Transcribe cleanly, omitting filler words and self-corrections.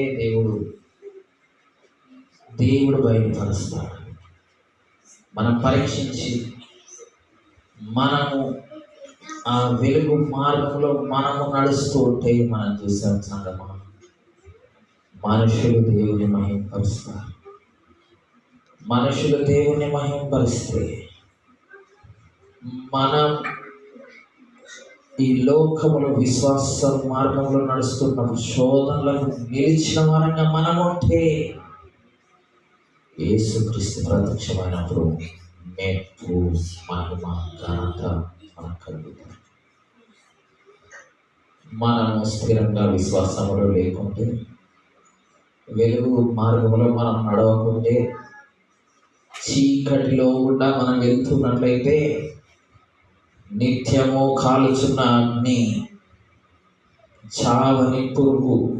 దేవుడు దేవుడు బయలుపరుస్తాడు. మనం పరీక్షించి మనము ఆ వెలుగు మార్గంలో మనము నడుస్తూ ఉంటే మనం చూసాం సంగమా, మనుషులు దేవుని మహింపరుస్తారు. మనుషులు దేవుని మహింపరిస్తే మనం ఈ లోకములో విశ్వాస మార్గంలో నడుస్తున్న శోధనలకు నిలిచిన వారంగా మనం ఉంటే యేసుక్రీస్తు ప్రత్యక్షమైనప్పుడు మెప్పు మహిమ ఘనత మనకు కలుగుతాయి. మనము స్థిరంగా విశ్వాసంలో లేకుంటే, వెలుగు మార్గంలో మనం నడవకుంటే, చీకటిలో కూడా మనం వెళ్తున్నట్లయితే నిత్యము కాలుచున్న అగ్ని, చావని పురుగు